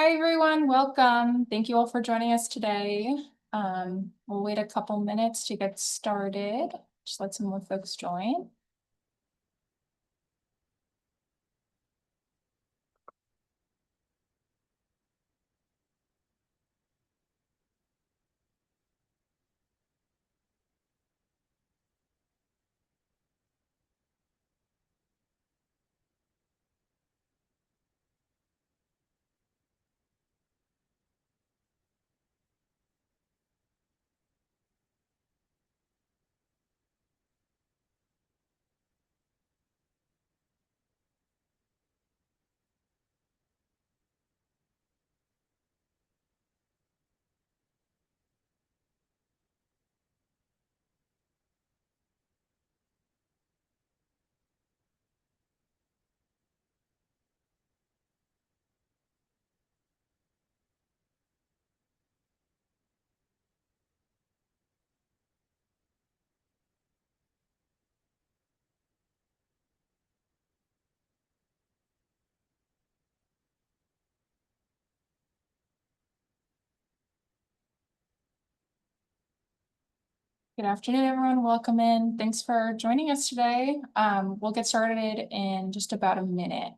Hi, everyone. Welcome. Thank you all for joining us today. We'll wait a couple minutes to get started. Just let some more folks join. Good afternoon, everyone. Welcome in. Thanks for joining us today. We'll get started in just about a minute.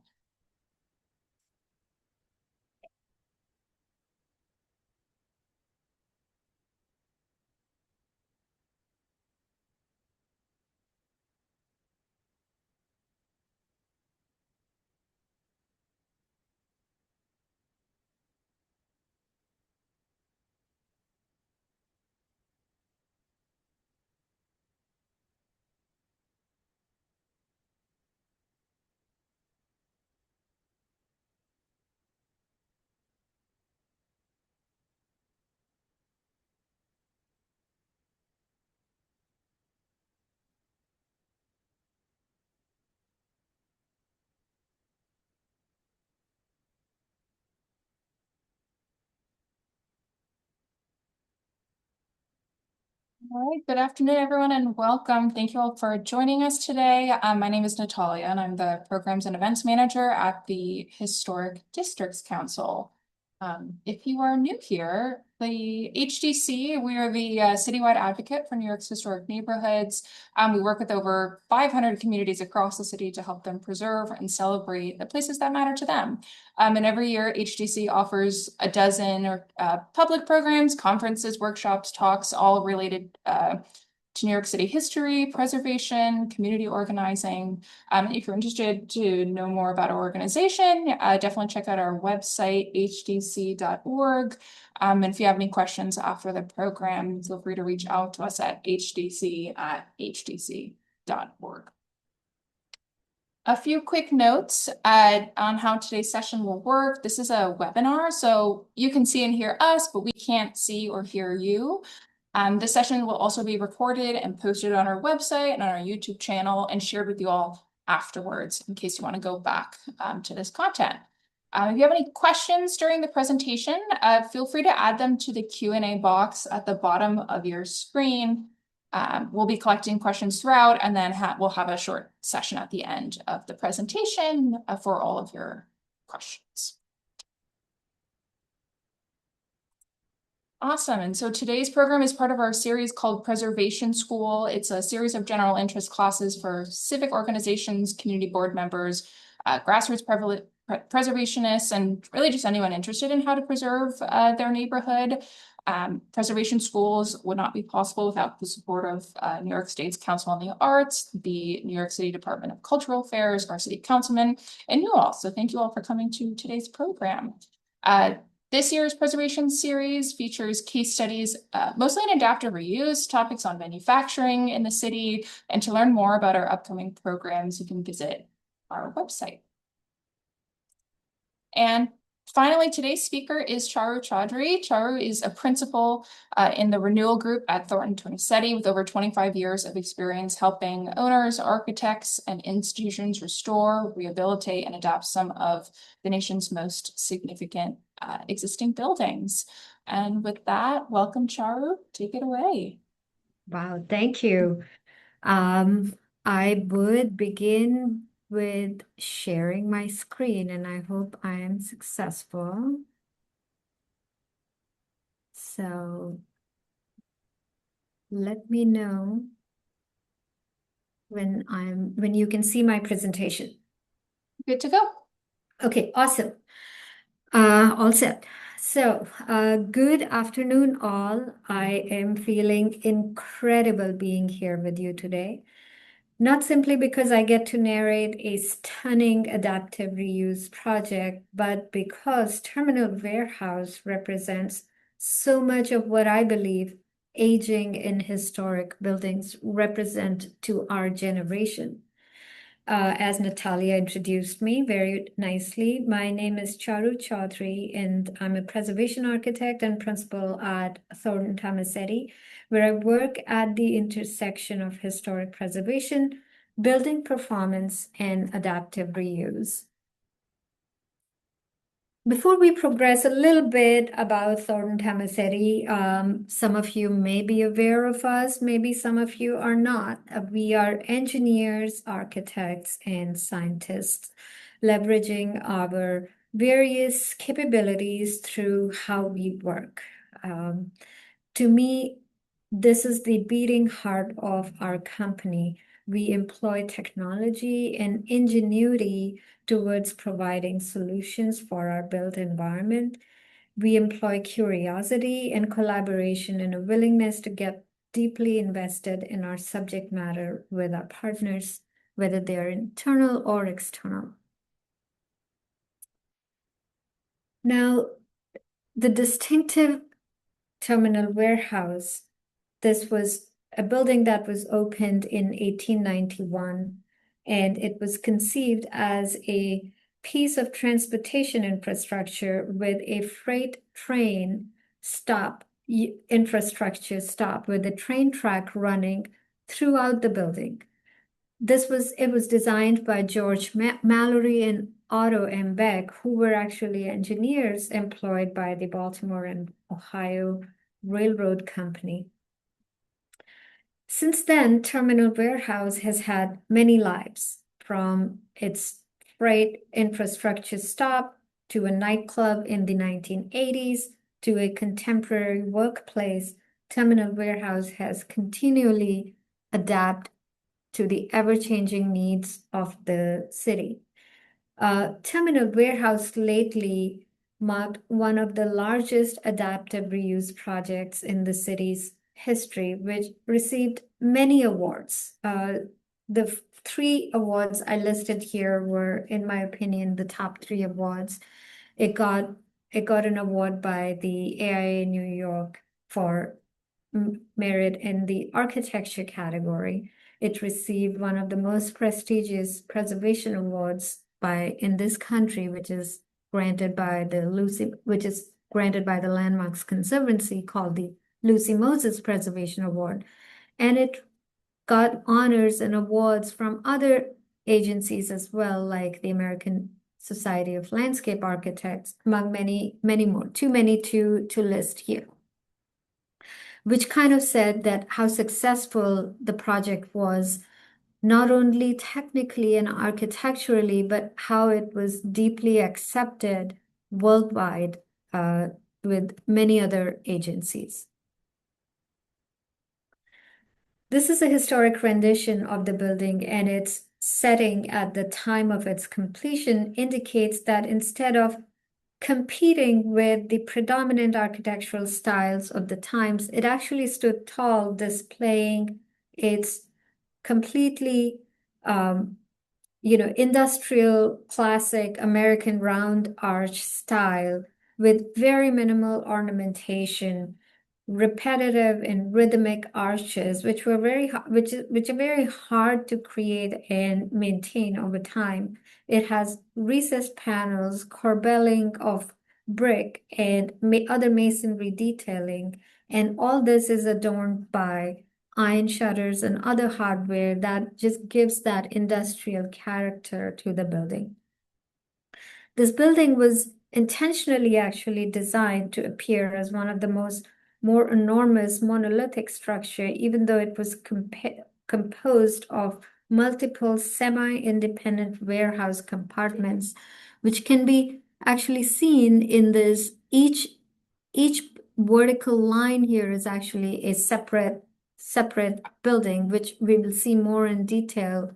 All right, good afternoon, everyone, and welcome. Thank you all for joining us today. My name is Natalia, and I'm the Programs and Events Manager at the Historic Districts Council. If you are new here, the HDC, we are the citywide advocate for New York's historic neighborhoods. We work with over 500 communities across the city to help them preserve and celebrate the places that matter to them. And every year, HDC offers a dozen or public programs, conferences, workshops, talks, all related to New York City history, preservation, community organizing. If you're interested to know more about our organization, definitely check out our website, hdc.org. And if you have any questions after the program, feel free to reach out to us at hdc@hdc.org. A few quick notes on how today's session will work. This is a webinar, so you can see and hear us, but we can't see or hear you. This session will also be recorded and posted on our website and on our YouTube channel and shared with you all afterwards in case you want to go back to this content. If you have any questions during the presentation, feel free to add them to the Q&A box at the bottom of your screen. We'll be collecting questions throughout, and then we'll have a short session at the end of the presentation for all of your questions. Awesome. And so today's program is part of our series called Preservation School. It's a series of general interest classes for civic organizations, community board members, grassroots preservationists, and really just anyone interested in how to preserve their neighborhood. Preservation schools would not be possible without the support of New York State's Council on the Arts, the New York City Department of Cultural Affairs, our city councilmen, and you all. So thank you all for coming to today's program. This year's preservation series features case studies, mostly in adaptive reuse, topics on manufacturing in the city, and to learn more about our upcoming programs, you can visit our website. And finally, today's speaker is Charu Chaudhry. Charu is a principal in the renewal group at Thornton Tomasetti with over 25 years of experience helping owners, architects, and institutions restore, rehabilitate, and adapt some of the nation's most significant existing buildings. And with that, welcome, Charu. Take it away. Wow, thank you. I would begin with sharing my screen, and I hope I am successful. So let me know when you can see my presentation. Good to go. Okay, awesome. All set. So, good afternoon, all. I am feeling incredible being here with you today. Not simply because I get to narrate a stunning adaptive reuse project, but because Terminal Warehouse represents so much of what I believe aging in historic buildings represent to our generation. As Natalia introduced me very nicely, my name is Charu Chaudhry, and I'm a preservation architect and principal at Thornton Tomasetti, where I work at the intersection of historic preservation, building performance, and adaptive reuse. Before we progress a little bit about Thornton Tomasetti, some of you may be aware of us, maybe some of you are not. We are engineers, architects, and scientists, leveraging our various capabilities through how we work. To me, this is the beating heart of our company. We employ technology and ingenuity towards providing solutions for our built environment. We employ curiosity and collaboration and a willingness to get deeply invested in our subject matter with our partners, whether they are internal or external. Now, the distinctive terminal warehouse, this was a building that was opened in 1891, and it was conceived as a piece of transportation infrastructure with a freight train infrastructure stop with the train track running throughout the building. It was designed by George Mallory and Otto M. Beck, who were actually engineers employed by the Baltimore and Ohio Railroad Company. Since then, Terminal Warehouse has had many lives, from its freight infrastructure stop to a nightclub in the 1980s to a contemporary workplace. Terminal Warehouse has continually adapted to the ever-changing needs of the city. Terminal Warehouse lately marked one of the largest adaptive reuse projects in the city's history, which received many awards. The three awards I listed here were, in my opinion, the top three awards. It got an award by the AIA New York for merit in the architecture category. It received one of the most prestigious preservation awards in this country, which is granted by the Landmarks Conservancy, called the Lucy Moses Preservation Award. And it got honors and awards from other agencies as well, like the American Society of Landscape Architects, among many, many more. Too many to list here. Which kind of said that how successful the project was, not only technically and architecturally, but how it was deeply accepted worldwide with many other agencies. This is a historic rendition of the building, and its setting at the time of its completion indicates that instead of competing with the predominant architectural styles of the times, it actually stood tall, displaying its completely industrial classic American round arch style with very minimal ornamentation, repetitive and rhythmic arches, which are very hard to create and maintain over time. It has recessed panels, corbelling of brick, and other masonry detailing, and all this is adorned by iron shutters and other hardware that just gives that industrial character to the building. This building was intentionally actually designed to appear as one of the more enormous monolithic structure, even though it was composed of multiple semi-independent warehouse compartments, which can be actually seen in this each vertical line here is actually a separate building, which we will see more in detail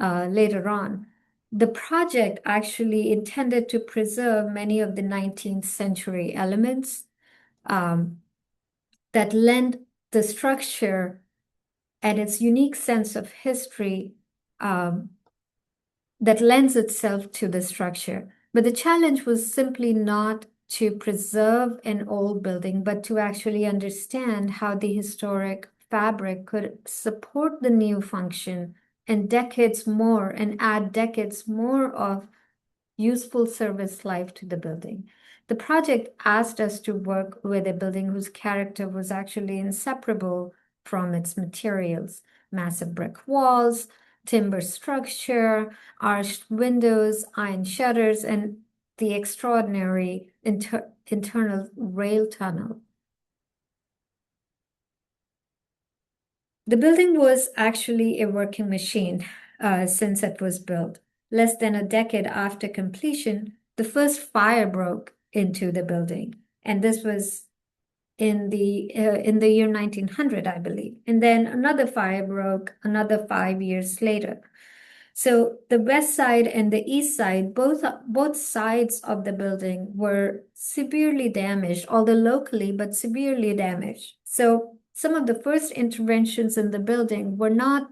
later on. The project actually intended to preserve many of the 19th century elements that lend the structure and its unique sense of history that lends itself to the structure. But the challenge was simply not to preserve an old building, but to actually understand how the historic fabric could support the new function and add decades more of useful service life to the building. The project asked us to work with a building whose character was actually inseparable from its materials: massive brick walls, timber structure, arched windows, iron shutters, and the extraordinary internal rail tunnel. The building was actually a working machine since it was built. Less than a decade after completion, the first fire broke into the building, and this was in the year 1900, I believe. And then another fire broke another 5 years later. So the west side and the east side, both sides of the building were severely damaged, although locally, but severely damaged. So some of the first interventions in the building were not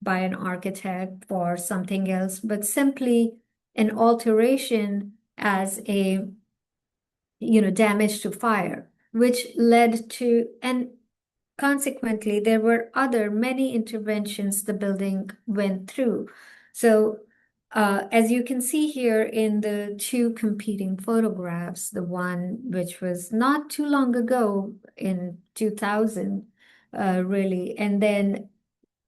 by an architect or something else, but simply an alteration as a damage to fire, which led to, and consequently, there were many interventions the building went through. So, as you can see here in the two competing photographs, the one which was not too long ago in 2000, really, and then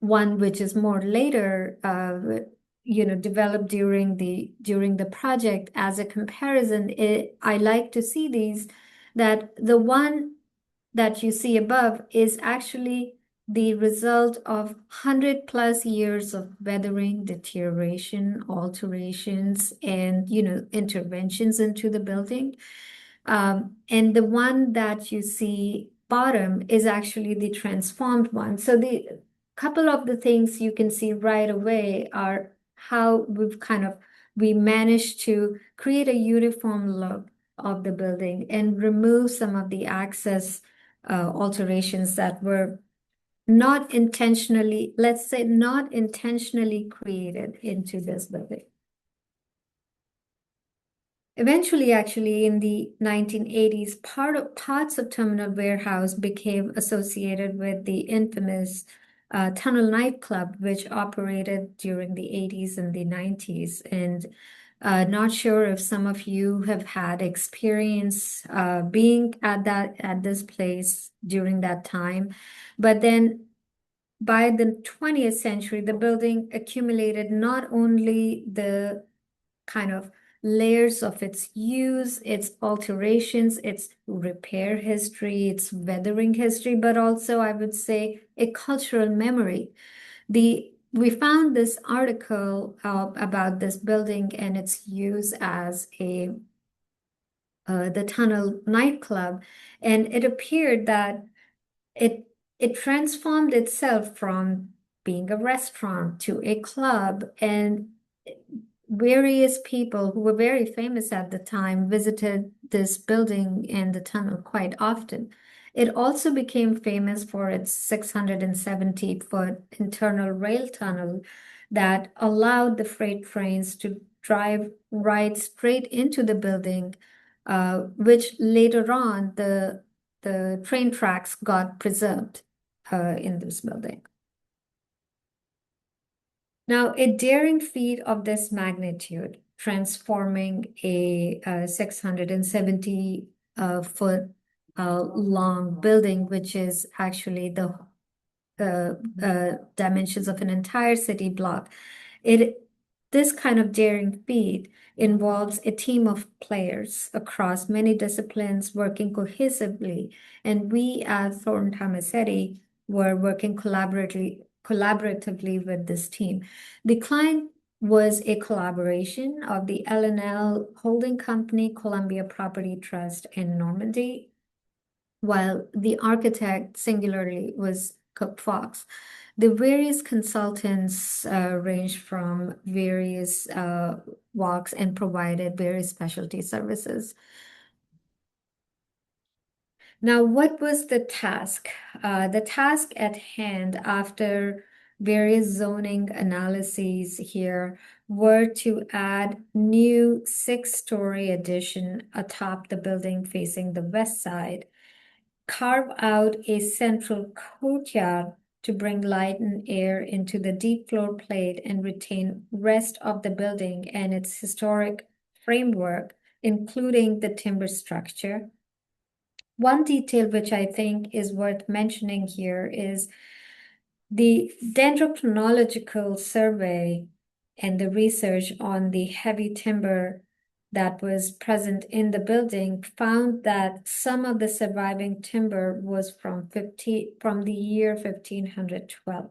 one which is more later, developed during the project as a comparison. I like to see these, that the one that you see above is actually the result of 100+ years of weathering, deterioration, alterations, and interventions into the building. And the one that you see bottom is actually the transformed one. So the couple of the things you can see right away are how we managed to create a uniform look of the building and remove some of the access alterations that were not intentionally, let's say, not intentionally created into this building. Eventually, actually, in the 1980s, parts of Terminal Warehouse became associated with the infamous Tunnel nightclub, which operated during the 80s and the 90s. And not sure if some of you have had experience being at this place during that time. But then by the 20th century, the building accumulated not only the kind of layers of its use, its alterations, its repair history, its weathering history, but also, I would say, a cultural memory. We found this article about this building and its use as the Tunnel nightclub, and it appeared that it transformed itself from being a restaurant to a club, and various people who were very famous at the time visited this building and the tunnel quite often. It also became famous for its 670-foot internal rail tunnel that allowed the freight trains to drive right straight into the building, which later on the train tracks got preserved in this building. Now, a daring feat of this magnitude, transforming a 670 foot long building, which is actually the dimensions of an entire city block. This kind of daring feat involves a team of players across many disciplines working cohesively, and we at Thornton Tomasetti were working collaboratively with this team. The client was a collaboration of the L&L Holding Company, Columbia Property Trust in Normandy, while the architect singularly was COOKFOX. The various consultants ranged from various walks and provided various specialty services. Now, what was the task? The task at hand after various zoning analyses here were to add new six-story addition atop the building facing the west side, carve out a central courtyard to bring light and air into the deep floor plate and retain rest of the building and its historic framework, including the timber structure. One detail which I think is worth mentioning here is the dendrochronological survey and the research on the heavy timber that was present in the building found that some of the surviving timber was from the year 1512,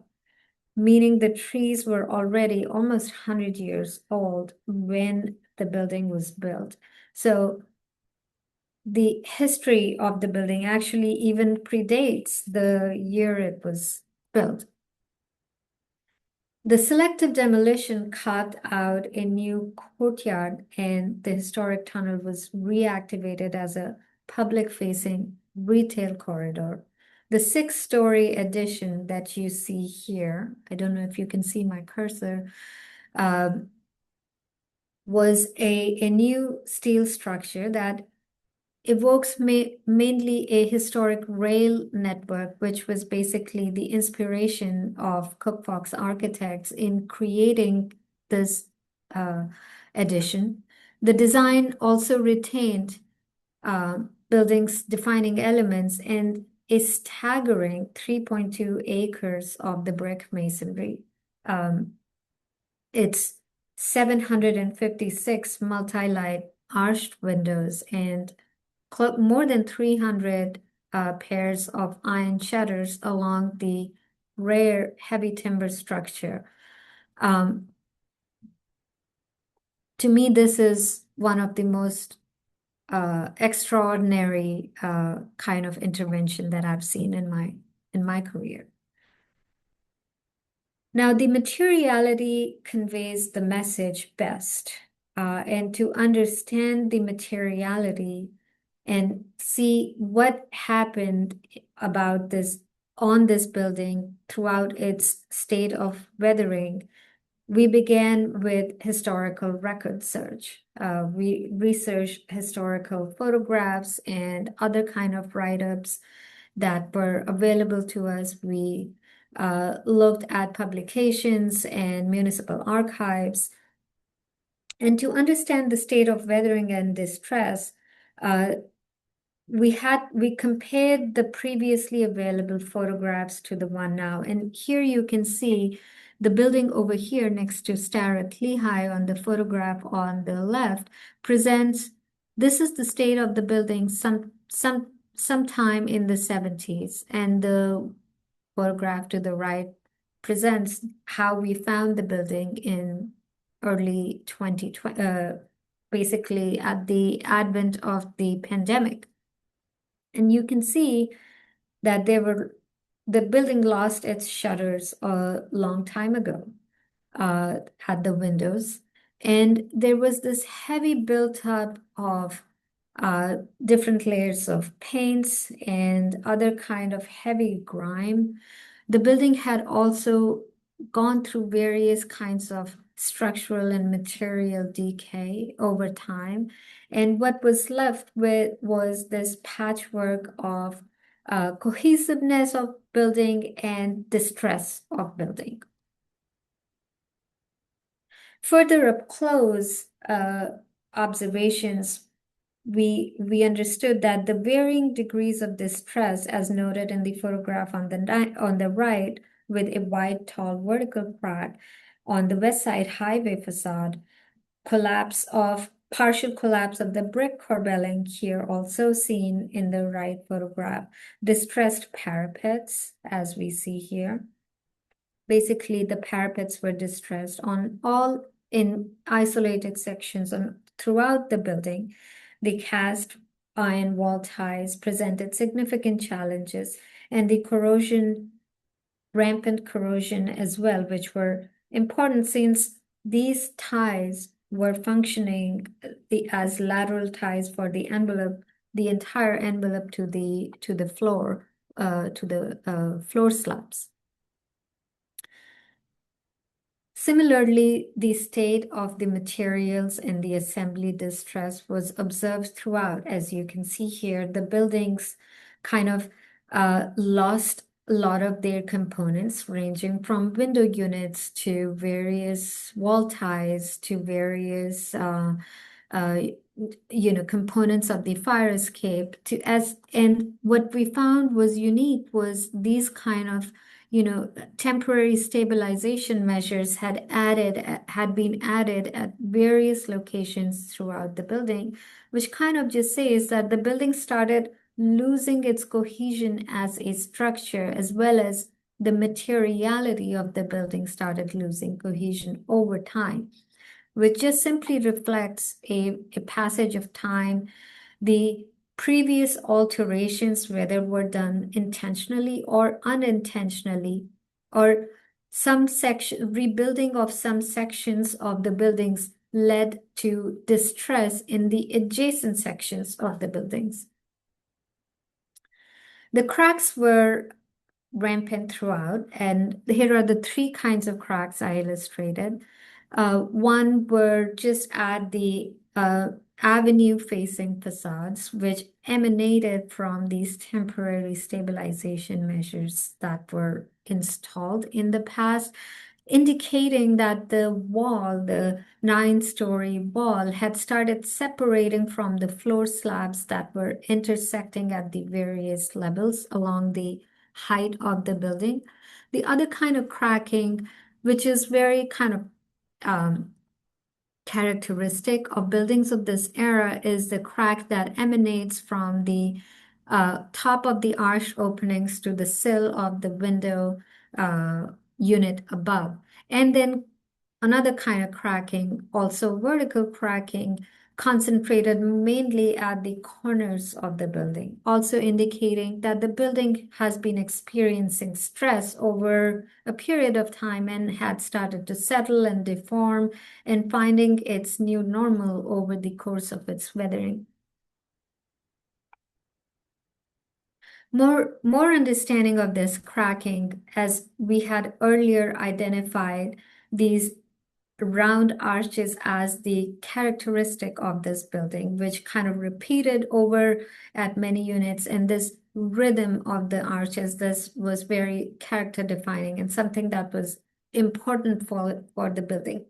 meaning the trees were already almost 100 years old when the building was built. So the history of the building actually even predates the year it was built. The selective demolition carved out a new courtyard, and the historic tunnel was reactivated as a public-facing retail corridor. The six-story addition that you see here, I don't know if you can see my cursor, was a new steel structure that evokes mainly a historic rail network, which was basically the inspiration of COOKFOX Architects in creating this addition. The design also retained buildings defining elements and a staggering 3.2 acres of the brick masonry. It's 756 multi-light arched windows and more than 300 pairs of iron shutters along the rare heavy timber structure. To me, this is one of the most extraordinary kind of intervention that I've seen in my career. Now, the materiality conveys the message best, and to understand the materiality and see what happened about this on this building throughout its state of weathering, we began with historical record search. We researched historical photographs and other kind of write-ups that were available to us. We looked at publications and municipal archives. And to understand the state of weathering and distress, we compared the previously available photographs to the one now. And here you can see the building over here next to Starrett Lehigh on the photograph on the left presents, this is the state of the building sometime in the 70s. And the photograph to the right presents how we found the building in early 2020, basically at the advent of the pandemic. And you can see that the building lost its shutters a long time ago at the windows. And there was this heavy buildup of different layers of paints and other kind of heavy grime. The building had also gone through various kinds of structural and material decay over time. And what was left with was this patchwork of cohesiveness of building and distress of building. Further up close observations, we understood that the varying degrees of distress, as noted in the photograph on the right, with a wide, tall vertical crack on the west side highway facade, partial collapse of the brick corbelling here also seen in the right photograph, distressed parapets, as we see here. Basically, the parapets were distressed on all in isolated sections throughout the building. The cast iron wall ties presented significant challenges, and the rampant corrosion as well, which were important since these ties were functioning as lateral ties for the envelope, the entire envelope to the floor, to the floor slabs. Similarly, the state of the materials and the assembly distress was observed throughout. As you can see here, the buildings kind of lost a lot of their components, ranging from window units to various wall ties to various uh, components of the fire escape. And what we found was unique was these kind of temporary stabilization measures had been added at various locations throughout the building, which kind of just says that the building started losing its cohesion as a structure, as well as the materiality of the building started losing cohesion over time, which just simply reflects a passage of time. The previous alterations, whether were done intentionally or unintentionally, or some section rebuilding of some sections of the buildings led to distress in the adjacent sections of the buildings. The cracks were rampant throughout, and here are the three kinds of cracks I illustrated. One were just at the avenue facing facades, which emanated from these temporary stabilization measures that were installed in the past, indicating that the wall, the 9-story wall, had started separating from the floor slabs that were intersecting at the various levels along the height of the building. The other kind of cracking, which is very kind of characteristic of buildings of this era, is the crack that emanates from the top of the arch openings to the sill of the window unit above. And then another kind of cracking, also vertical cracking, concentrated mainly at the corners of the building, also indicating that the building has been experiencing stress over a period of time and had started to settle and deform and finding its new normal over the course of its weathering. More understanding of this cracking, as we had earlier identified these round arches as the characteristic of this building, which kind of repeated over at many units. And this rhythm of the arches, this was very character defining and something that was important for the building.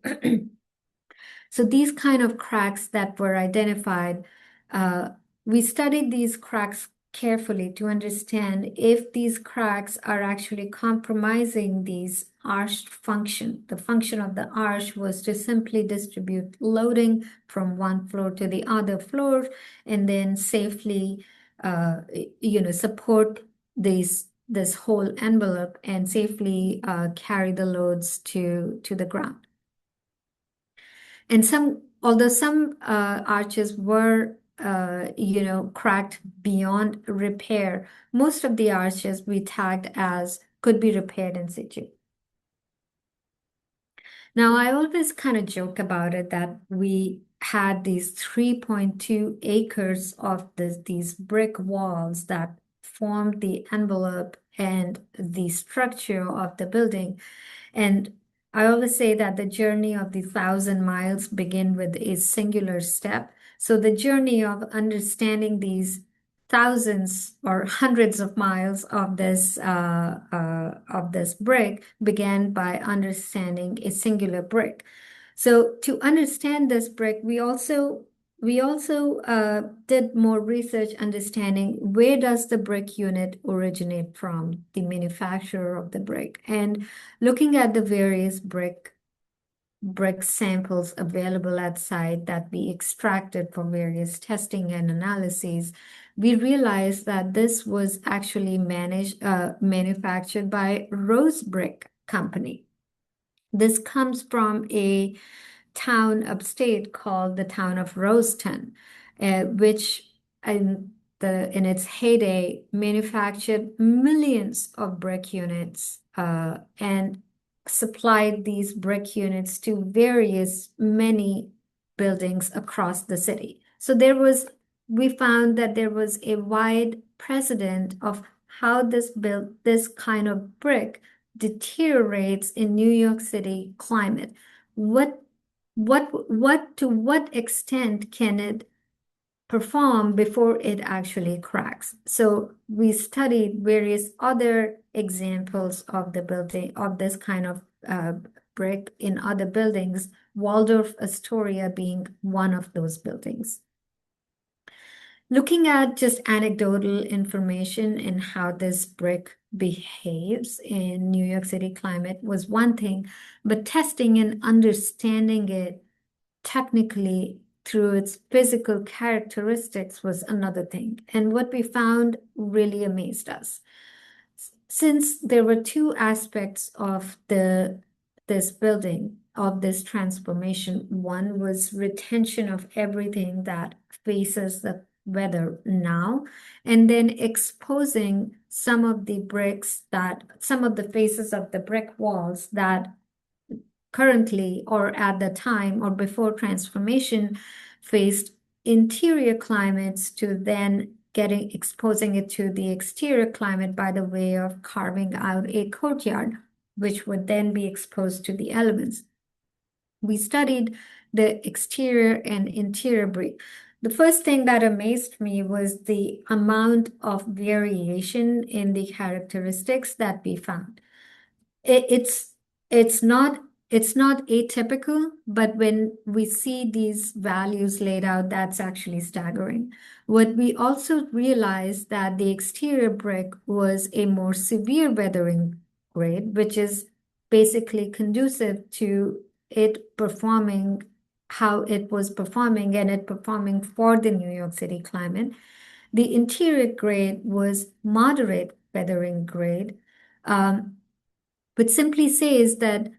So these kind of cracks that were identified, we studied these cracks carefully to understand if these cracks are actually compromising these arched function. The function of the arch was to simply distribute loading from one floor to the other floor and then safely, support this whole envelope and safely carry the loads to the ground. And although some arches were, cracked beyond repair, most of the arches we tagged as could be repaired in situ. Now, I always kind of joke about it that we had these 3.2 acres of these brick walls that formed the envelope and the structure of the building. And I always say that the journey of the 1,000 miles begin with a singular step. So the journey of understanding these thousands or hundreds of miles of this brick began by understanding a singular brick. So to understand this brick, we also did more research understanding where does the brick unit originate from, the manufacturer of the brick, and looking at the various brick samples available at site that we extracted for various testing and analyses, we realized that this was actually manufactured by Rose Brick Company. This comes from a town upstate called the town of Roseton, which in its heyday, manufactured millions of brick units and supplied these brick units to various many buildings across the city. So we found that there was a wide precedent of how this kind of brick deteriorates in New York City climate. To what extent can it perform before it actually cracks? So we studied various other examples of the building of this kind of brick in other buildings, Waldorf Astoria being one of those buildings. Looking at just anecdotal information and how this brick behaves in New York City climate was one thing, but testing and understanding it technically through its physical characteristics was another thing. And what we found really amazed us. Since there were two aspects of this building, of this transformation, one was retention of everything that faces the weather now, and then exposing some of the faces of the brick walls that currently or at the time or before transformation faced interior climates to then exposing it to the exterior climate by the way of carving out a courtyard, which would then be exposed to the elements. We studied the exterior and interior brick. The first thing that amazed me was the amount of variation in the characteristics that we found. It's it's not it's not atypical, but when we see these values laid out, that's actually staggering. What we also realized that the exterior brick was a more severe weathering grade, which is basically conducive to it performing how it was performing and it performing for the New York City climate. The interior grade was moderate weathering grade. Which simply says that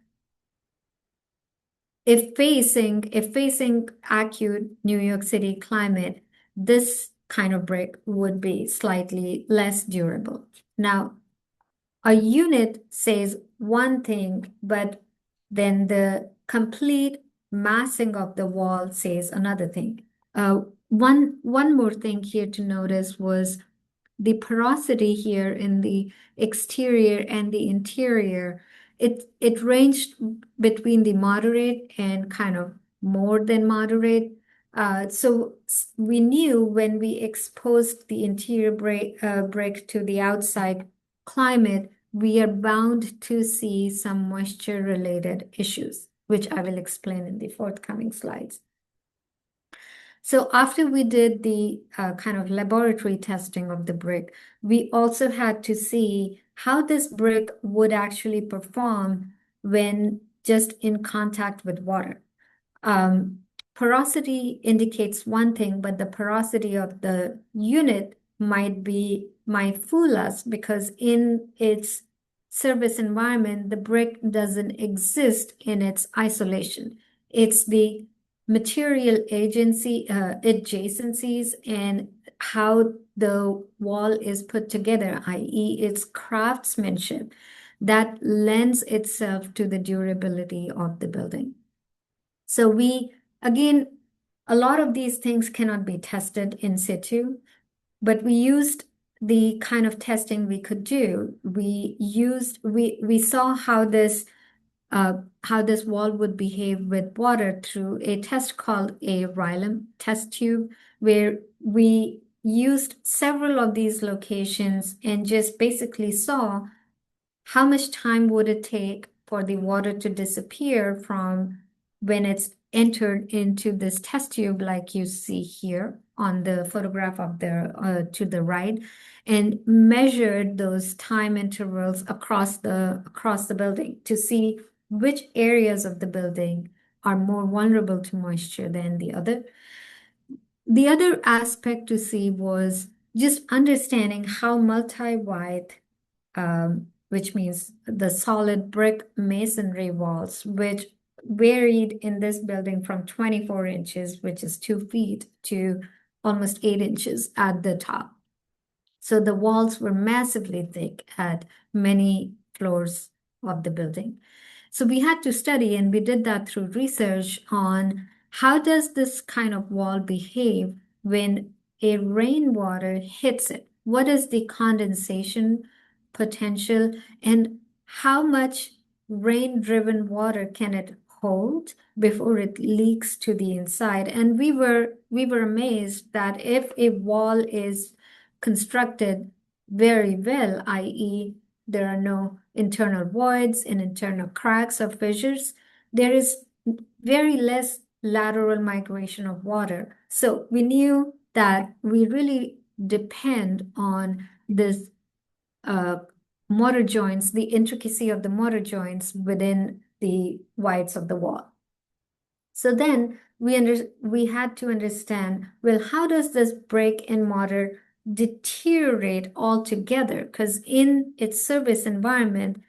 if facing acute New York City climate, this kind of brick would be slightly less durable. Now, a unit says one thing, but then the complete massing of the wall says another thing. One more thing here to notice was the porosity here in the exterior and the interior. It ranged between the moderate and kind of more than moderate. So we knew when we exposed the interior brick to the outside climate, we are bound to see some moisture-related issues, which I will explain in the forthcoming slides. So after we did the kind of laboratory testing of the brick, we also had to see how this brick would actually perform when just in contact with water. Porosity indicates one thing, but the porosity of the unit might fool us because in its service environment, the brick doesn't exist in its isolation. It's the material adjacencies and how the wall is put together, i.e. its craftsmanship, that lends itself to the durability of the building. So again, a lot of these things cannot be tested in situ, but we used the kind of testing we could do. We saw how this wall would behave with water through a test called a Rylam test tube, where we used several of these locations and just basically saw how much time would it take for the water to disappear from when it's entered into this test tube, like you see here on the photograph of to the right, and measured those time intervals across the building to see which areas of the building are more vulnerable to moisture than the other. The other aspect to see was just understanding how multi-wide, which means the solid brick masonry walls, which varied in this building from 24 inches, which is 2 feet, to almost 8 inches at the top. So the walls were massively thick at many floors of the building. So we had to study, and we did that through research on how does this kind of wall behave when a rainwater hits it? What is the condensation potential, and how much rain-driven water can it hold before it leaks to the inside? And we were amazed that if a wall is constructed very well, i.e., there are no internal voids and internal cracks or fissures, there is very less lateral migration of water. So we knew that we really depend on this mortar joints, the intricacy of the mortar joints within the voids of the wall. So then we had to understand, well, how does this brick and mortar deteriorate altogether? Because in its service environment,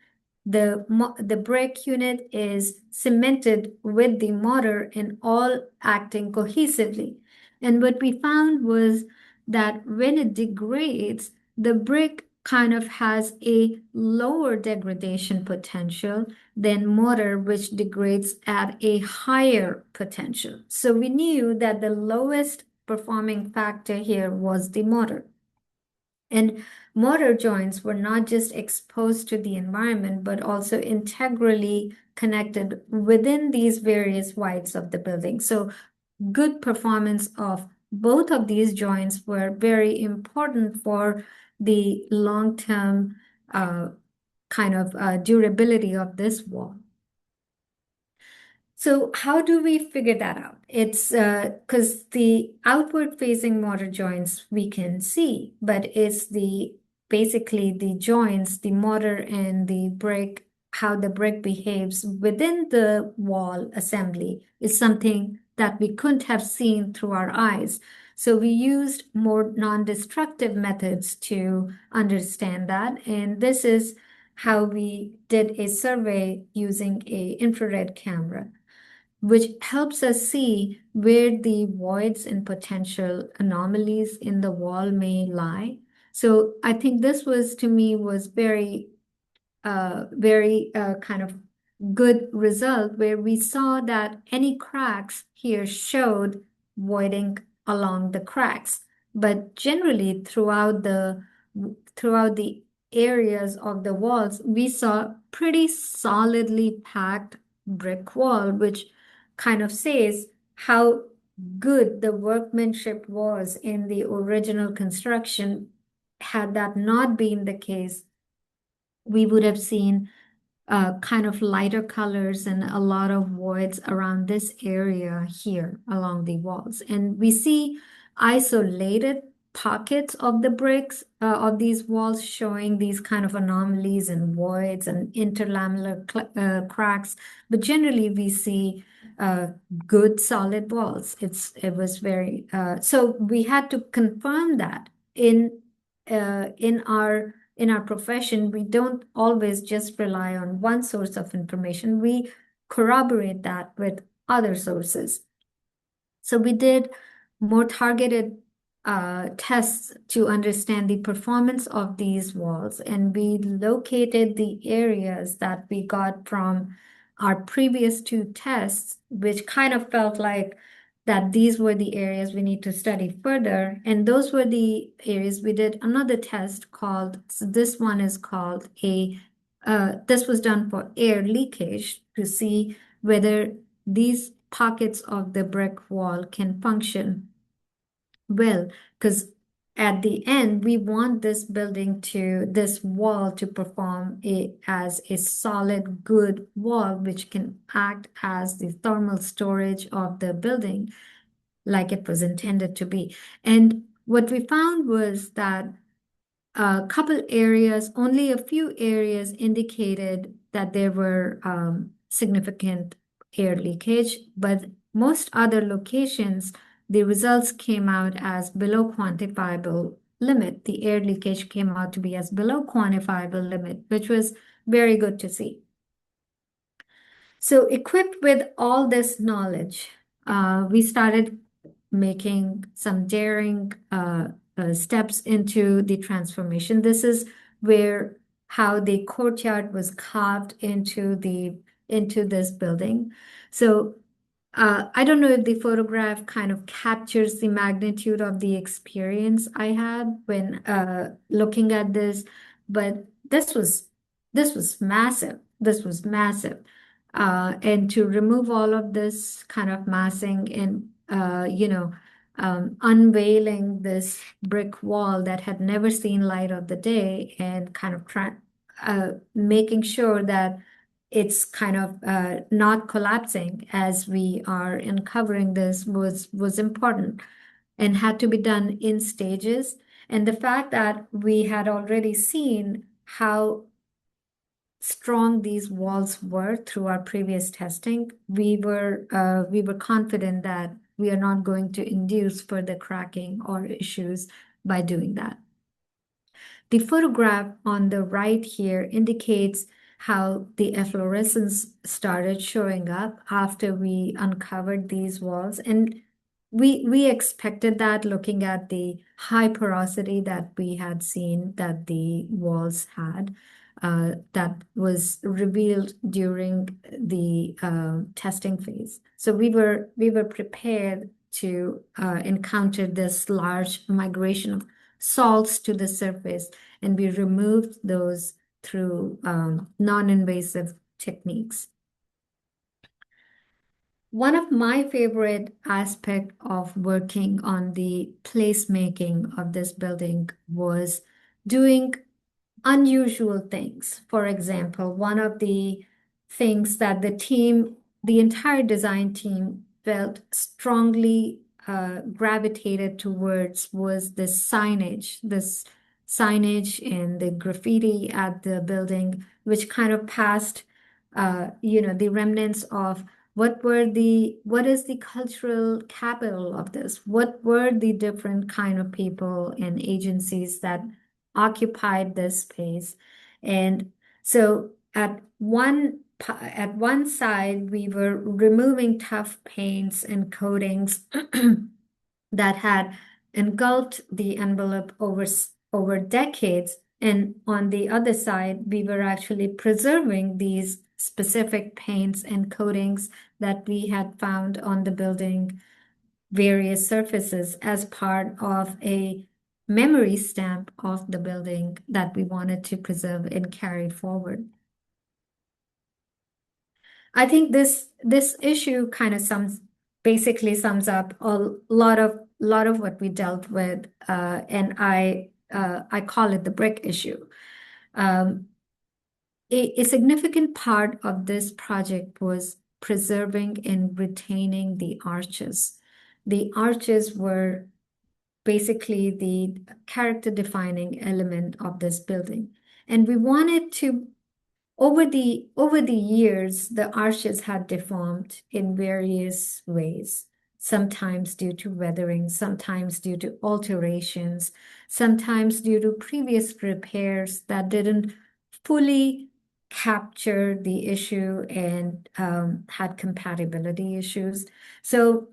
the brick unit is cemented with the mortar and all acting cohesively. And what we found was that when it degrades, the brick kind of has a lower degradation potential than mortar, which degrades at a higher potential. So we knew that the lowest performing factor here was the mortar. And mortar joints were not just exposed to the environment, but also integrally connected within these various voids of the building. So good performance of both of these joints were very important for the long-term durability of this wall. So how do we figure that out? It's because the outward facing mortar joints we can see, but it's basically the joints, the mortar and the brick, how the brick behaves within the wall assembly is something that we couldn't have seen through our eyes. So we used more non-destructive methods to understand that. And this is how we did a survey using an infrared camera, which helps us see where the voids and potential anomalies in the wall may lie. So I think this was, to me, was very kind of good result, where we saw that any cracks here showed voiding along the cracks. But generally throughout the areas of the walls, we saw pretty solidly packed brick wall, which kind of says how good the workmanship was in the original construction. Had that not been the case, we would have seen kind of lighter colors and a lot of voids around this area here along the walls. And we see isolated pockets of the bricks of these walls showing these kind of anomalies and voids and interlamellar cracks. But generally, we see good solid walls. It was very so we had to confirm that in our profession, we don't always just rely on one source of information. We corroborate that with other sources. So we did more targeted tests to understand the performance of these walls, and we located the areas that we got from our previous two tests, which kind of felt like that these were the areas we need to study further. And those were the areas we did another test called, so this one is called this was done for air leakage to see whether these pockets of the brick wall can function well, because at the end, we want this wall to perform as a solid, good wall, which can act as the thermal storage of the building like it was intended to be. And what we found was that a couple areas, only a few areas indicated that there were significant air leakage, but most other locations, the results came out as below quantifiable limit. The air leakage came out to be as below quantifiable limit, which was very good to see. So equipped with all this knowledge, we started making some daring steps into the transformation. This is where how the courtyard was carved into this building. So I don't know if the photograph kind of captures the magnitude of the experience I had when looking at this, but this was massive. This was massive. And to remove all of this kind of massing and unveiling this brick wall that had never seen light of the day and kind of making sure that it's kind of not collapsing as we are uncovering this was important and had to be done in stages. And the fact that we had already seen how strong these walls were through our previous testing, we were confident that we are not going to induce further cracking or issues by doing that. The photograph on the right here indicates how the efflorescence started showing up after we uncovered these walls. And we expected that looking at the high porosity that we had seen that the walls had, that was revealed during the testing phase. So we were prepared to encounter this large migration of salts to the surface, and we removed those through non-invasive techniques. One of my favorite aspects of working on the placemaking of this building was doing unusual things. For example, one of the things that the entire design team felt strongly gravitated towards was this signage and the graffiti at the building, which kind of passed, the remnants of what is the cultural capital of this? What were the different kind of people and agencies that occupied this space? And so at one side, we were removing tough paints and coatings that had engulfed the envelope over decades. And on the other side, we were actually preserving these specific paints and coatings that we had found on the building various surfaces as part of a memory stamp of the building that we wanted to preserve and carry forward. I think this issue kind of basically sums up a lot of what we dealt with, and I call it the brick issue. A significant part of this project was preserving and retaining the arches. The arches were basically the character defining element of this building. And we wanted to, over the years, the arches had deformed in various ways, sometimes due to weathering, sometimes due to alterations, sometimes due to previous repairs that didn't fully capture the issue and had compatibility issues. So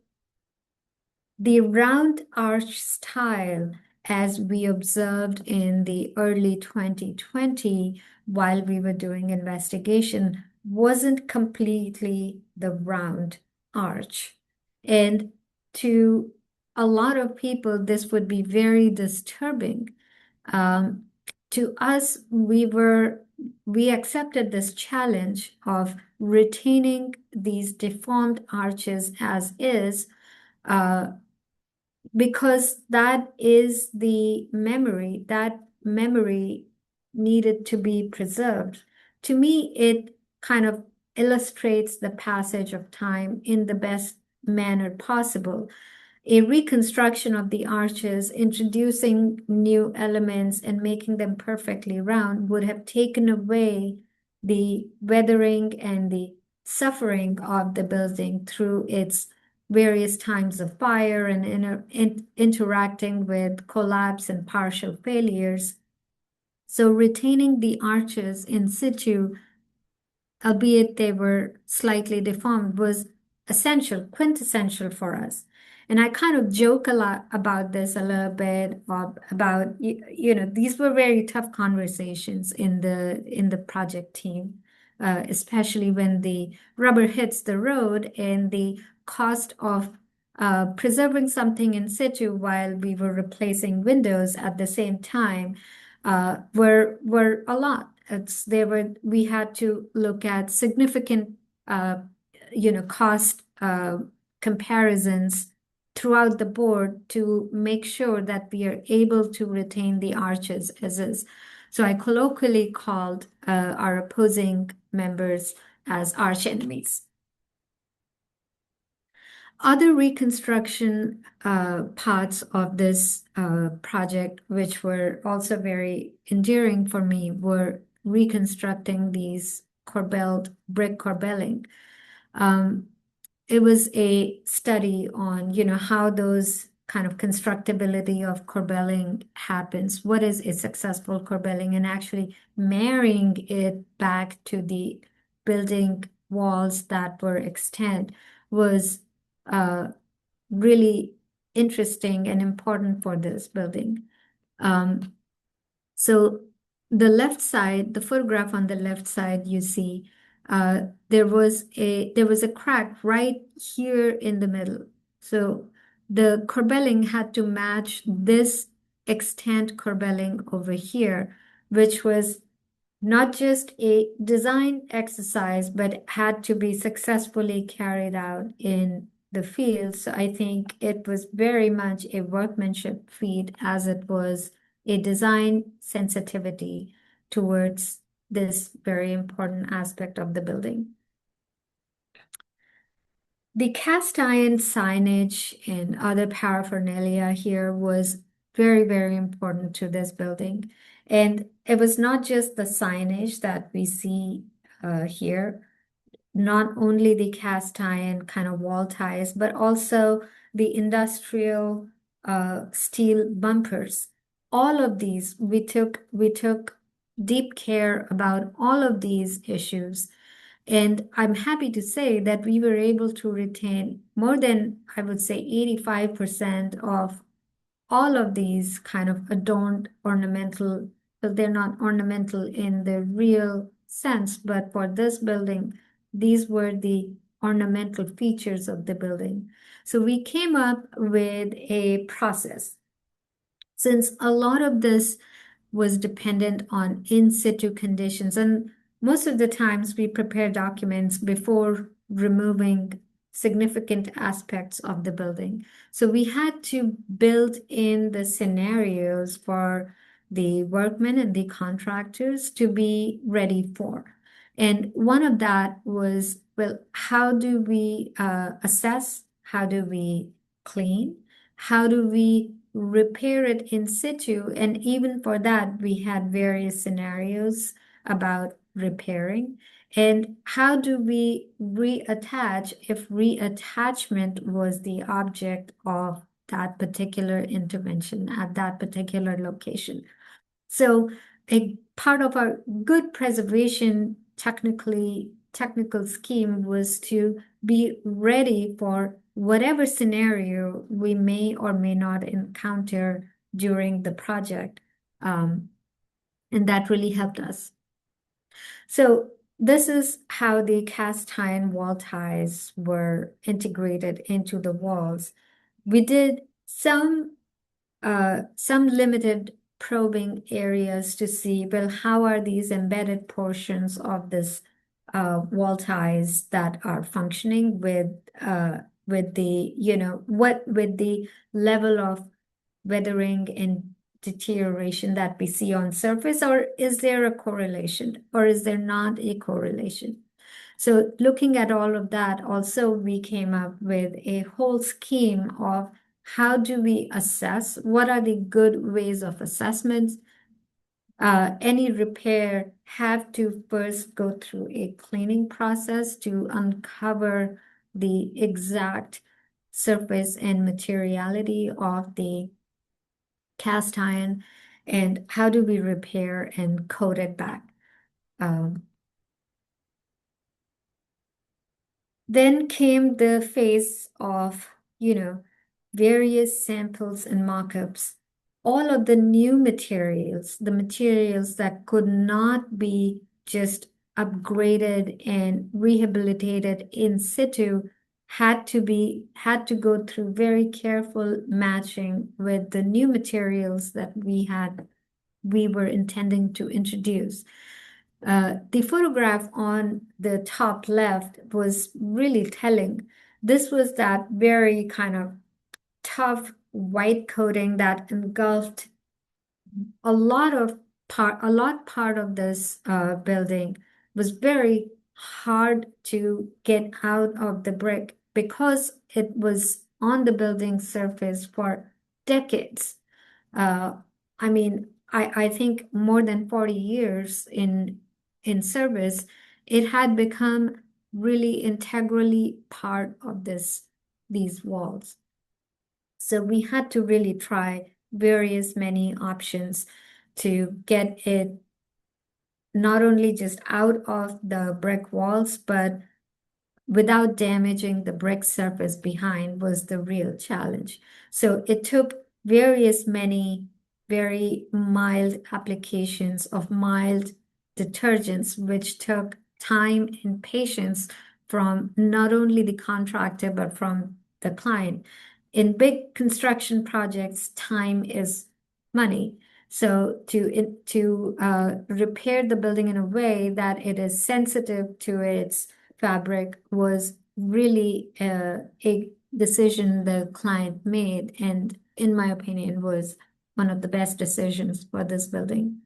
the round arch style, as we observed in the early 2020 while we were doing investigation, wasn't completely the round arch. And to a lot of people, this would be very disturbing. To us, we accepted this challenge of retaining these deformed arches as is, because that is the memory. That memory needed to be preserved. To me, it kind of illustrates the passage of time in the best manner possible. A reconstruction of the arches, introducing new elements and making them perfectly round, would have taken away the weathering and the suffering of the building through its various times of fire and interacting with collapse and partial failures. So retaining the arches in situ, albeit they were slightly deformed, was essential, quintessential for us. And I kind of joke a lot about this a little bit about these were very tough conversations in the project team, especially when the rubber hits the road and the cost of preserving something in situ while we were replacing windows at the same time were a lot. We had to look at significant cost comparisons throughout the board to make sure that we are able to retain the arches as is. So I colloquially called our opposing members as arch enemies. Other reconstruction parts of this project, which were also very endearing for me, were reconstructing these brick corbelling. It was a study on, how those kind of constructability of corbelling happens. What is a successful corbelling, and actually marrying it back to the building walls that were extant was really interesting and important for this building. So the photograph on the left side, you see there was a crack right here in the middle. So the corbelling had to match this extant corbelling over here, which was not just a design exercise, but had to be successfully carried out in the field. So I think it was very much a workmanship feat as it was a design sensitivity towards this very important aspect of the building. The cast iron signage and other paraphernalia here was very, very important to this building. And it was not just the signage that we see here, not only the cast iron kind of wall ties, but also the industrial steel bumpers. All of these, we took deep care about all of these issues. And I'm happy to say that we were able to retain more than, I would say, 85% of all of these kind of adorned ornamental, but they're not ornamental in the real sense, but for this building, these were the ornamental features of the building. So we came up with a process. Since a lot of this was dependent on in situ conditions, and most of the times we prepare documents before removing significant aspects of the building. So we had to build in the scenarios for the workmen and the contractors to be ready for. And one of that was, well, how do we assess? How do we clean? How do we repair it in situ? And even for that, we had various scenarios about repairing. And how do we reattach if reattachment was the object of that particular intervention at that particular location? So a part of our good preservation technical scheme was to be ready for whatever scenario we may or may not encounter during the project. And that really helped us. So this is how the cast iron wall ties were integrated into the walls. We did some limited probing areas to see, well, how are these embedded portions of this wall ties that are functioning with the, with the level of weathering and deterioration that we see on surface, or is there a correlation, or is there not a correlation? So looking at all of that, also we came up with a whole scheme of how do we assess, what are the good ways of assessments. Any repair have to first go through a cleaning process to uncover the exact surface and materiality of the cast iron, and how do we repair and coat it back. Then came the phase of, various samples and mock-ups. All of the new materials, the materials that could not be just upgraded and rehabilitated in situ, had to go through very careful matching with the new materials that we were intending to introduce. The photograph on the top left was really telling. This was that very kind of tough white coating that engulfed a lot part of this building. Was very hard to get out of the brick because it was on the building surface for decades. Uh, I mean, I think more than 40 years in service, it had become really integrally part of these walls. So we had to really try various many options to get it not only just out of the brick walls, but without damaging the brick surface behind was the real challenge. So it took various many very mild applications of mild detergents, which took time and patience from not only the contractor, but from the client. In big construction projects, time is money. So to repair the building in a way that it is sensitive to its fabric was really a decision the client made, and in my opinion, was one of the best decisions for this building.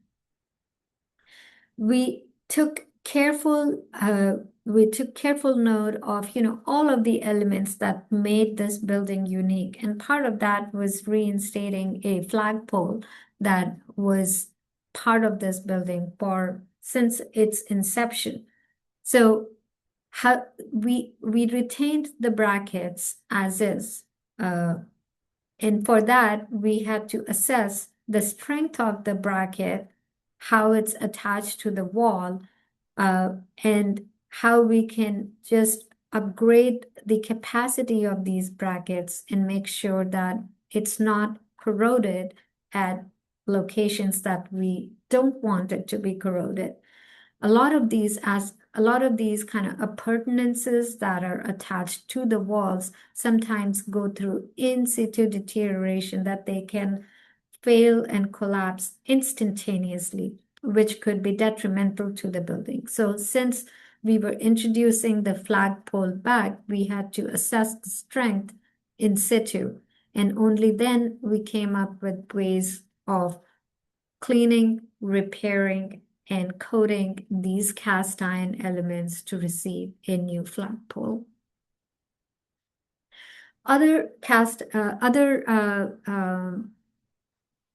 We took careful note of, all of the elements that made this building unique. And part of that was reinstating a flagpole that was part of this building since its inception. So how we retained the brackets as is. And for that, we had to assess the strength of the bracket, how it's attached to the wall, and how we can just upgrade the capacity of these brackets and make sure that it's not corroded at locations that we don't want it to be corroded. A lot of these kind of appurtenances that are attached to the walls sometimes go through in situ deterioration that they can fail and collapse instantaneously, which could be detrimental to the building. So since we were introducing the flagpole back, we had to assess the strength in situ, and only then we came up with ways of cleaning, repairing, and coating these cast iron elements to receive a new flagpole. Other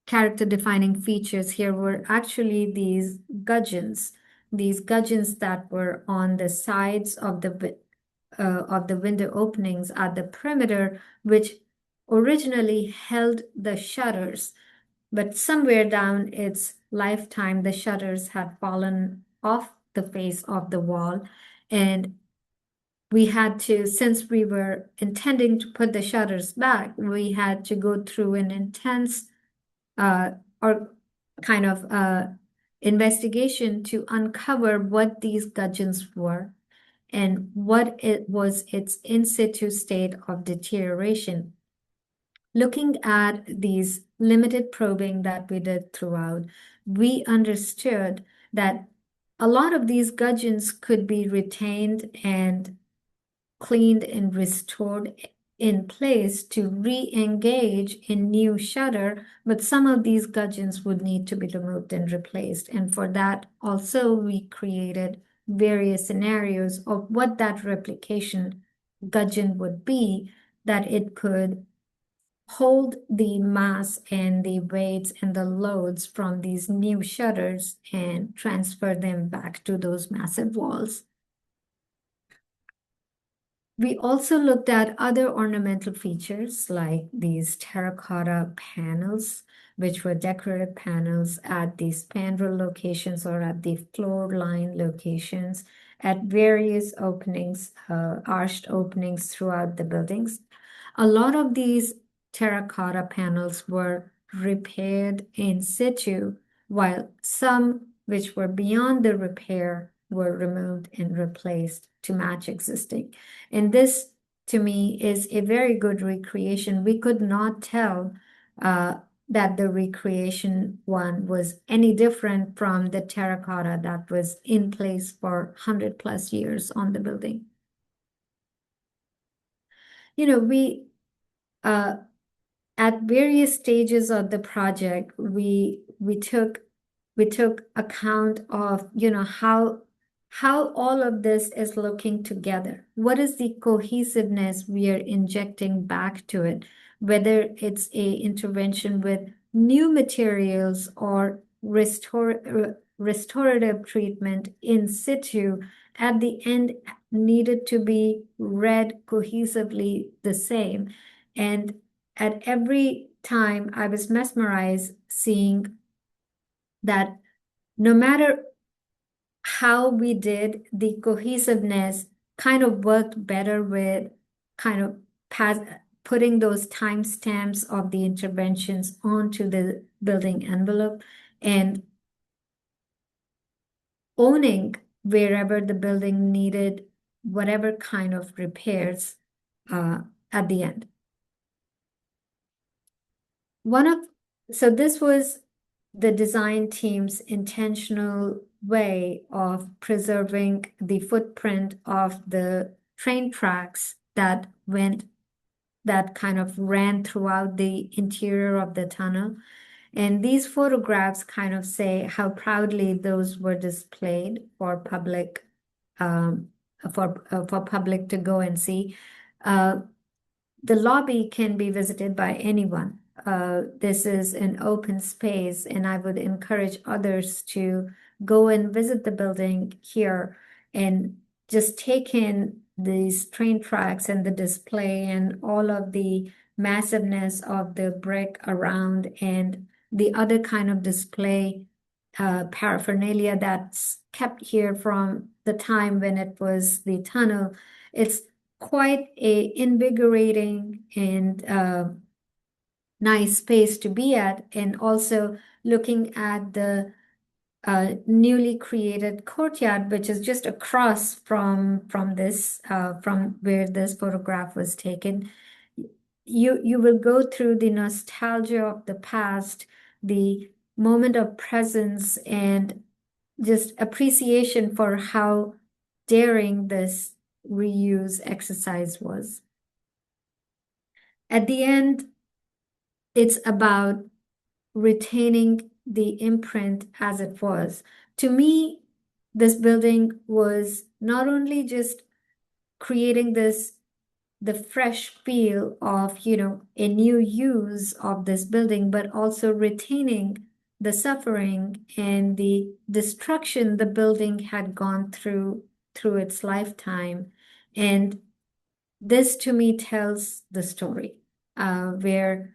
character defining features here were actually these gudgeons that were on the sides of the window openings at the perimeter, which originally held the shutters. But somewhere down its lifetime, the shutters had fallen off the face of the wall. And we had to, since we were intending to put the shutters back, we had to go through an intense or kind of investigation to uncover what these gudgeons were and what it was its in situ state of deterioration. Looking at these limited probing that we did throughout, we understood that a lot of these gudgeons could be retained and cleaned and restored in place to re-engage in new shutter, but some of these gudgeons would need to be removed and replaced. And for that, also, we created various scenarios of what that replication gudgeon would be, that it could hold the mass and the weights and the loads from these new shutters and transfer them back to those massive walls. We also looked at other ornamental features like these terracotta panels, which were decorative panels at the spandrel locations or at the floor line locations, at various openings, arched openings throughout the buildings. A lot of these terracotta panels were repaired in situ, while some which were beyond the repair were removed and replaced to match existing. And this, to me, is a very good recreation. We could not tell that the recreation one was any different from the terracotta that was in place for 100 plus years on the building. You know, we uh, at various stages of the project, we took account of, how all of this is looking together. What is the cohesiveness we are injecting back to it, whether it's a intervention with new materials or restorative treatment in situ, at the end needed to be read cohesively the same. And at every time I was mesmerized seeing that no matter how we did, the cohesiveness kind of worked better with kind of putting those timestamps of the interventions onto the building envelope and owning wherever the building needed whatever kind of repairs at the end. So this was the design team's intentional way of preserving the footprint of the train tracks that kind of ran throughout the interior of the tunnel. And these photographs kind of say how proudly those were displayed for public, for public to go and see. The lobby can be visited by anyone. This is an open space, and I would encourage others to go and visit the building here and just take in these train tracks and the display and all of the massiveness of the brick around and the other kind of display paraphernalia that's kept here from the time when it was the tunnel. It's quite a invigorating and nice space to be at, and also looking at the newly created courtyard, which is just across from where this photograph was taken. You will go through the nostalgia of the past, the moment of presence, and just appreciation for how daring this reuse exercise was. At the end, it's about retaining the imprint as it was. To me, this building was not only just creating the fresh feel of, a new use of this building, but also retaining the suffering and the destruction the building had gone through its lifetime. And this to me tells the story, where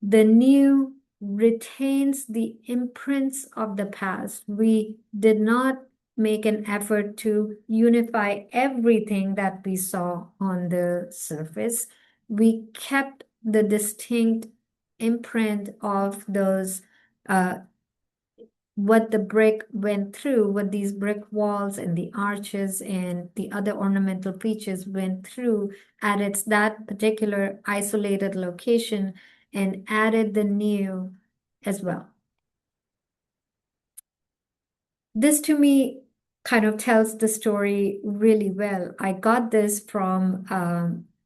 the new retains the imprints of the past. We did not make an effort to unify everything that we saw on the surface. We kept the distinct imprint of those what the brick went through, what these brick walls and the arches and the other ornamental features went through at that particular isolated location, and added the new as well. This to me kind of tells the story really well. I got this from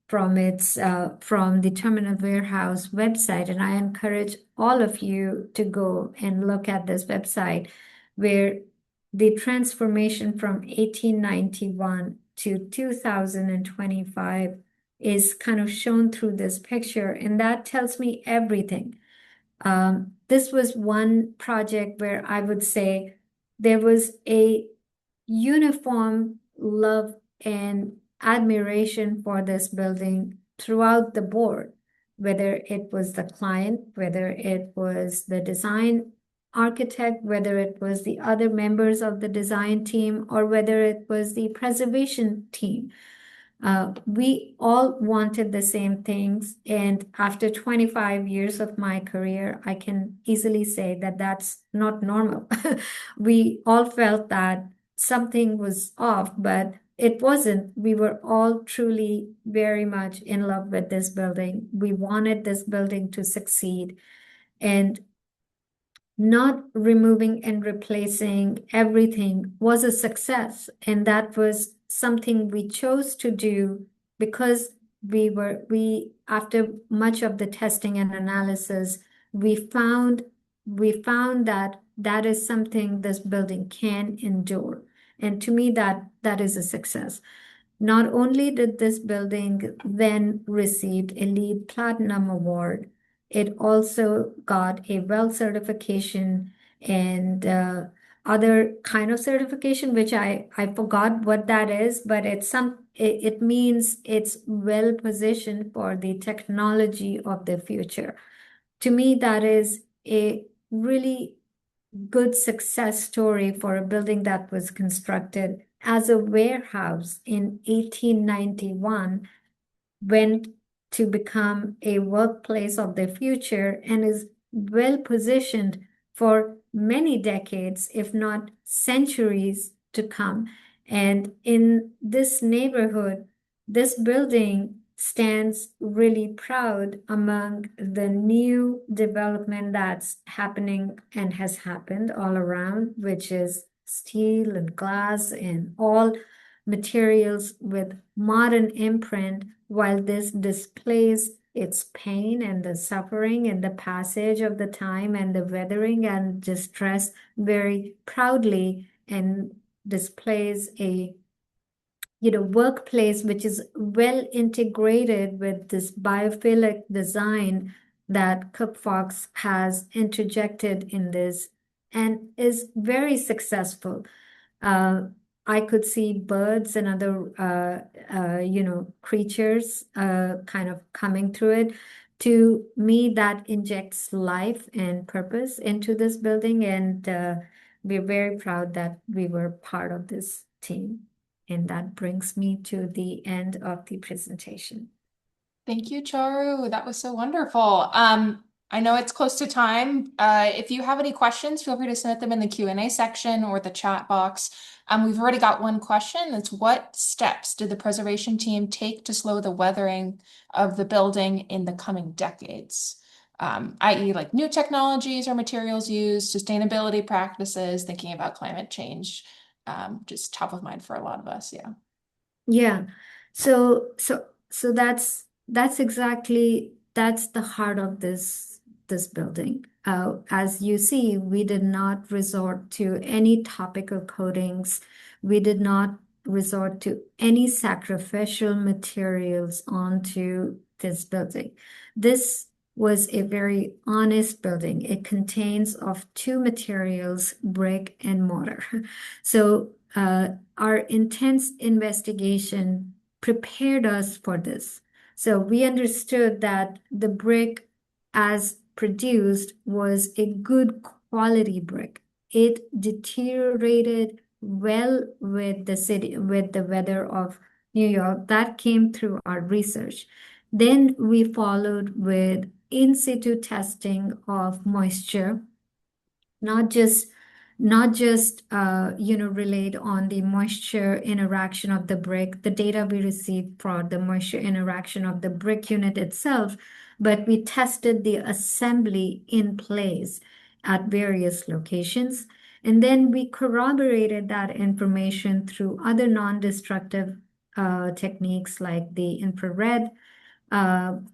the Terminal Warehouse website, and I encourage all of you to go and look at this website, where the transformation from 1891 to 2025 is kind of shown through this picture, and that tells me everything. This was one project where I would say there was a uniform love and admiration for this building throughout the board, whether it was the client, whether it was the design architect, whether it was the other members of the design team, or whether it was the preservation team. We all wanted the same things. And after 25 years of my career, I can easily say that that's not normal. We all felt that something was off, but it wasn't. We were all truly very much in love with this building. We wanted this building to succeed. And not removing and replacing everything was a success. And that was something we chose to do because after much of the testing and analysis, we found that that is something this building can endure. And to me, that is a success. Not only did this building then receive a LEED Platinum Award, it also got a WELL certification and other kind of certification, which I forgot what that is, but it means it's well positioned for the technology of the future. To me, that is a really good success story for a building that was constructed as a warehouse in 1891, went to become a workplace of the future and is well positioned for many decades, if not centuries to come. And in this neighborhood, this building stands really proud among the new development that's happening and has happened all around, which is steel and glass and all materials with modern imprint, while this displays its pain and the suffering and the passage of the time and the weathering and distress very proudly, and displays a workplace which is well integrated with this biophilic design that COOKFOX has interjected in this and is very successful. Uh, I could see birds and other, creatures kind of coming through it. To me, that injects life and purpose into this building, and we're very proud that we were part of this team. And that brings me to the end of the presentation. Thank you, Charu. That was so wonderful. I know it's close to time. If you have any questions, feel free to submit them in the Q&A section or the chat box. We've already got one question. It's what steps did the preservation team take to slow the weathering of the building in the coming decades? I.e. like new technologies or materials used, sustainability practices, thinking about climate change, just top of mind for a lot of us. Yeah. Yeah. So that's the heart of this building. As you see, we did not resort to any topical coatings. We did not resort to any sacrificial materials onto this building. This was a very honest building. It contains of two materials, brick and mortar. So our intense investigation prepared us for this. So we understood that the brick as produced was a good quality brick. It deteriorated well with the city, with the weather of New York. That came through our research. Then we followed with in situ testing of moisture, not just relayed on the moisture interaction of the brick, the data we received for the moisture interaction of the brick unit itself, but we tested the assembly in place at various locations. And then we corroborated that information through other non-destructive techniques like the infrared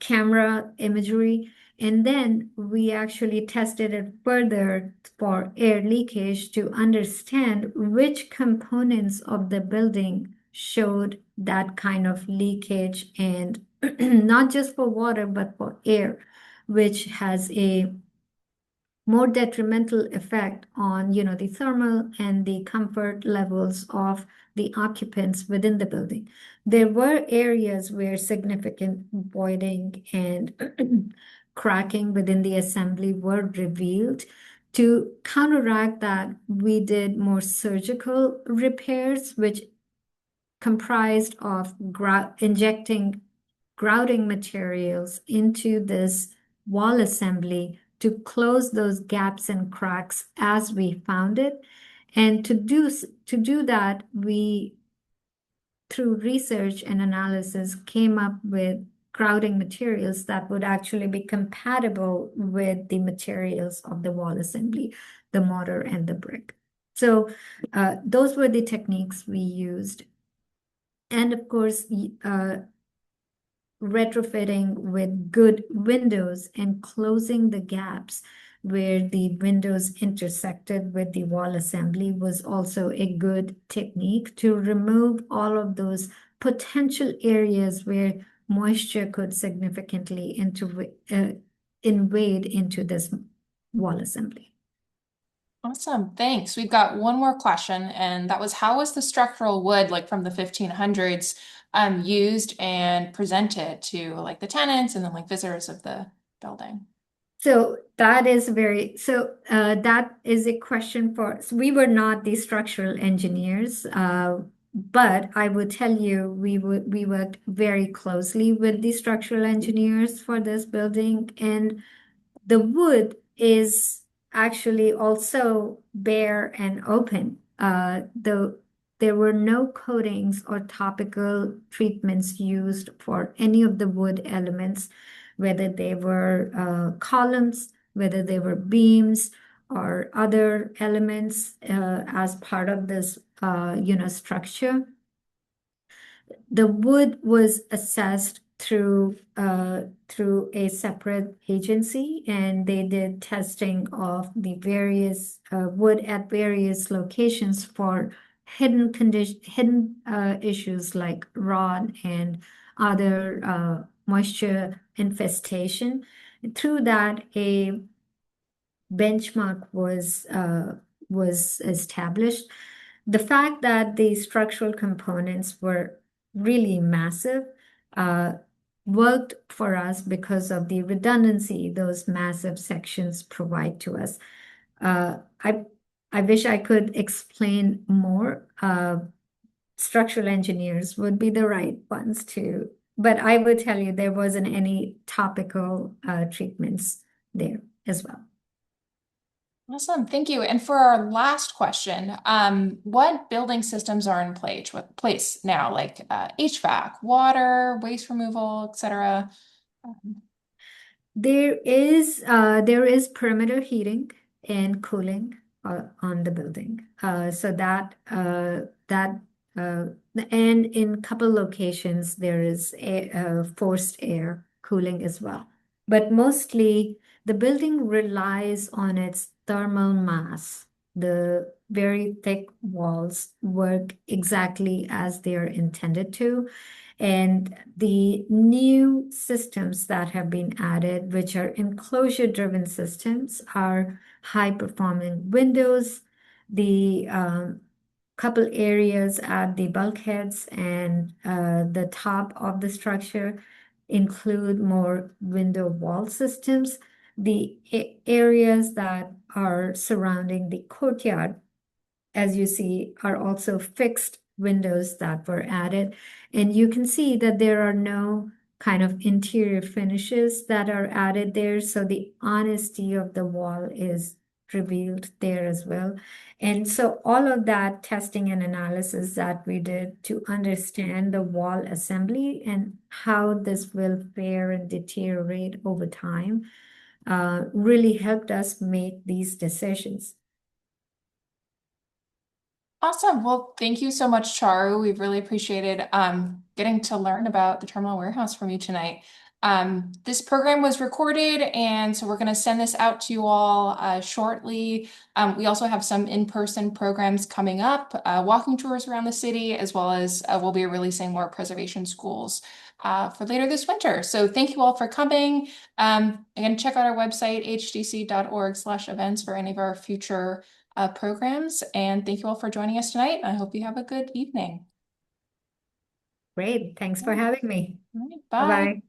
camera imagery. And then we actually tested it further for air leakage to understand which components of the building showed that kind of leakage, and not just for water, but for air, which has a more detrimental effect on, the thermal and the comfort levels of the occupants within the building. There were areas where significant voiding and cracking within the assembly were revealed To counteract that, we did more surgical repairs, which comprised of injecting grouting materials into this wall assembly to close those gaps and cracks as we found it. And to do that, we, through research and analysis, came up with grouting materials that would actually be compatible with the materials of the wall assembly, the mortar and the brick. So those were the techniques we used. And of course, retrofitting with good windows and closing the gaps where the windows intersected with the wall assembly was also a good technique to remove all of those potential areas where moisture could significantly invade into this wall assembly. Awesome, thanks. We've got one more question, and that was how was the structural wood like from the 1500s used and presented to like the tenants and then like visitors of the building? So that is that is a question for, so we were not the structural engineers, but I would tell you we worked very closely with the structural engineers for this building, and the wood is actually also bare and open. There were no coatings or topical treatments used for any of the wood elements, whether they were columns, whether they were beams or other elements as part of this structure. The wood was assessed through a separate agency, and they did testing of the various wood at various locations for hidden issues like rot and other moisture infestation. Through that, a benchmark was established. The fact that the structural components were really massive worked for us because of the redundancy those massive sections provide to us. Uh, I I wish I could explain more. Structural engineers would be the right ones to, but I would tell you there wasn't any topical treatments there as well. Awesome, thank you. And for our last question, what building systems are in place now, like HVAC, water, waste removal, etc.? There is perimeter heating and cooling on the building. So that uh, and in couple locations there is forced air cooling as well. But mostly the building relies on its thermal mass. The very thick walls work exactly as they are intended to. And the new systems that have been added, which are enclosure-driven systems, are high-performing windows, the couple areas at the bulkheads and the top of the structure include more window wall systems. The areas that are surrounding the courtyard, as you see, are also fixed windows that were added. And you can see that there are no kind of interior finishes that are added there. So the honesty of the wall is revealed there as well. And so all of that testing and analysis that we did to understand the wall assembly and how this will fare and deteriorate over time really helped us make these decisions. Awesome. Well, thank you so much, Charu. We've really appreciated getting to learn about the terminal warehouse from you tonight. This program was recorded, and so we're going to send this out to you all shortly. We also have some in-person programs coming up, walking tours around the city, as well as we'll be releasing more preservation schools for later this winter. So thank you all for coming. Again, check out our website, hdc.org/events for any of our future programs. And thank you all for joining us tonight. I hope you have a good evening. Great. Thanks for All having me. right, Bye bye. bye.